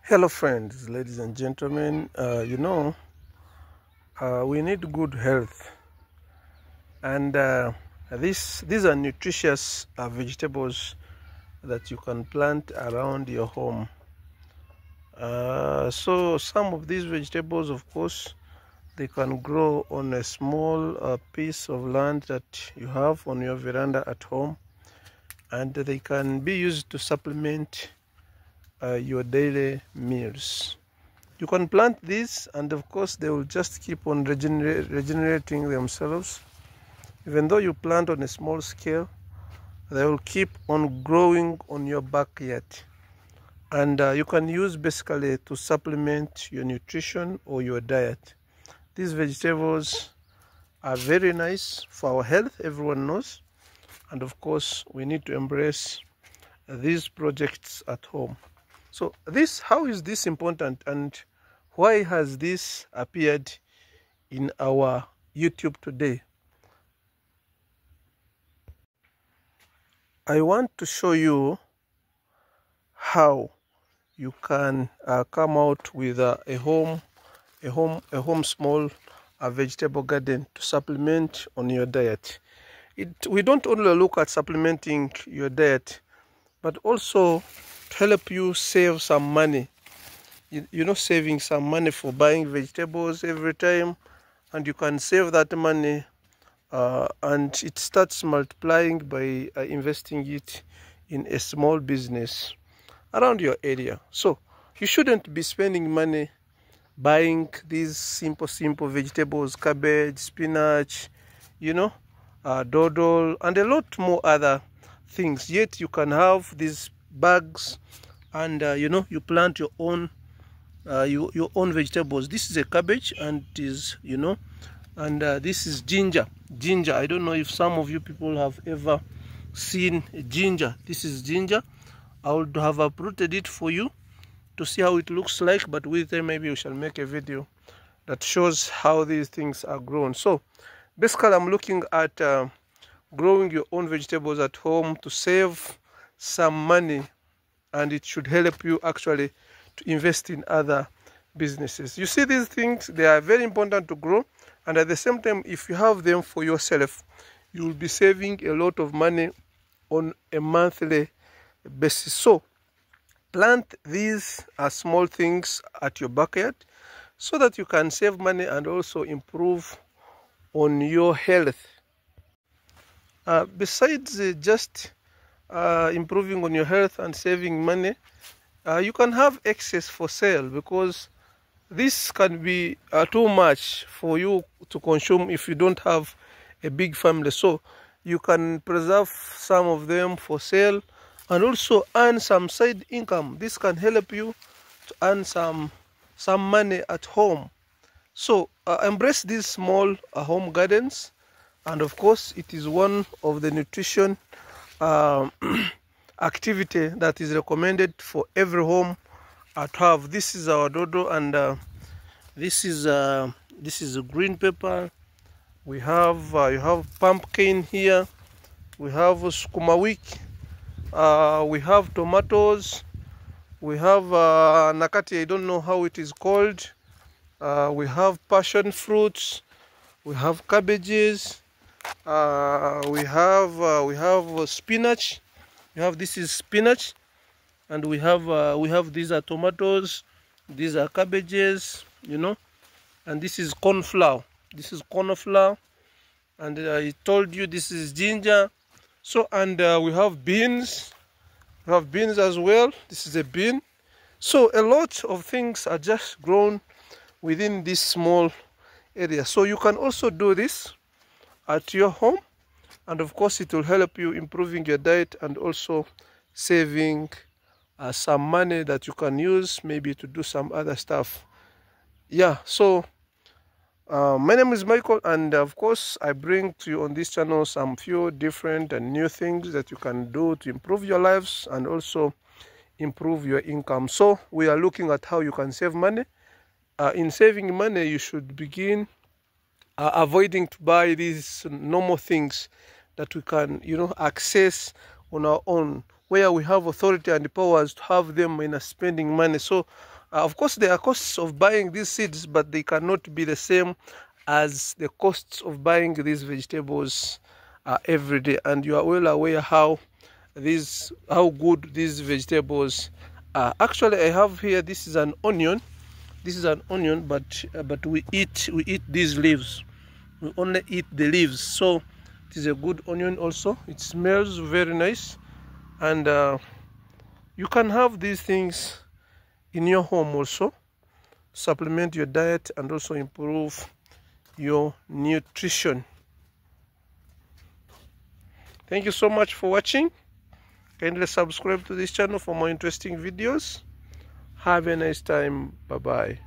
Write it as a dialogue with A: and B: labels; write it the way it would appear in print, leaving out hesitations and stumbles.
A: Hello friends, ladies and gentlemen. We need good health, and these are nutritious vegetables that you can plant around your home. So some of these vegetables, of course, they can grow on a small piece of land that you have on your veranda at home, and they can be used to supplement your daily meals. You can plant these, and of course they will just keep on regenerating themselves. Even though you plant on a small scale, they will keep on growing on your backyard, and you can use basically to supplement your nutrition or your diet. These vegetables are very nice for our health, everyone knows, and of course we need to embrace these projects at home. So how is this important, and why has this appeared in our YouTube today? I want to show you how you can come out with a home small vegetable garden to supplement on your diet. We don't only look at supplementing your diet, but also to help you save some money. Saving some money for buying vegetables every time, and you can save that money and it starts multiplying by investing it in a small business around your area. So you shouldn't be spending money buying these simple vegetables, cabbage, spinach, dodol, and a lot more other things. Yet you can have these bags, and you plant your own vegetables. This is a cabbage, and this is ginger. I don't know if some of you people have ever seen ginger. This is ginger. I would have uprooted it for you to see how it looks like, but with them maybe we shall make a video that shows how these things are grown. So basically I'm looking at growing your own vegetables at home to save some money, and it should help you actually to invest in other businesses. You see, these things, they are very important to grow, and at the same time, if you have them for yourself, you will be saving a lot of money on a monthly basis. So plant these small things at your backyard so that you can save money and also improve on your health. Besides just improving on your health and saving money, you can have excess for sale, because this can be too much for you to consume if you don't have a big family. So you can preserve some of them for sale and also earn some side income. This can help you to earn some money at home. So embrace these small home gardens, and of course it is one of the nutrition activity that is recommended for every home to have. This is our dodo, and this is a green pepper. We have you have pumpkin here. We have sukuma wiki. We have tomatoes. We have nakati. I don't know how it is called. We have passion fruits. We have cabbages. We have spinach. This is spinach, and we have these are tomatoes, these are cabbages, and this is corn flour. And I told you this is ginger. So, and we have beans. We have beans as well. This is a bean. So a lot of things are just grown within this small area. So you can also do this at your home, and of course it will help you improving your diet and also saving some money that you can use maybe to do some other stuff. Yeah, so my name is Michael, and of course I bring to you on this channel some few different and new things that you can do to improve your lives and also improve your income. So we are looking at how you can save money. In saving money, you should begin avoiding to buy these normal things that we can access on our own, where we have authority and powers to have them in spending money. So Of course, there are costs of buying these seeds, but they cannot be the same as the costs of buying these vegetables every day. And you are well aware how good these vegetables are. Actually, I have here, this is an onion. This is an onion, but we eat these leaves. We only eat the leaves. So it is a good onion also. It smells very nice, and you can have these things in your home also, supplement your diet and also improve your nutrition. Thank you so much for watching. Kindly subscribe to this channel for more interesting videos. Have a nice time. Bye bye.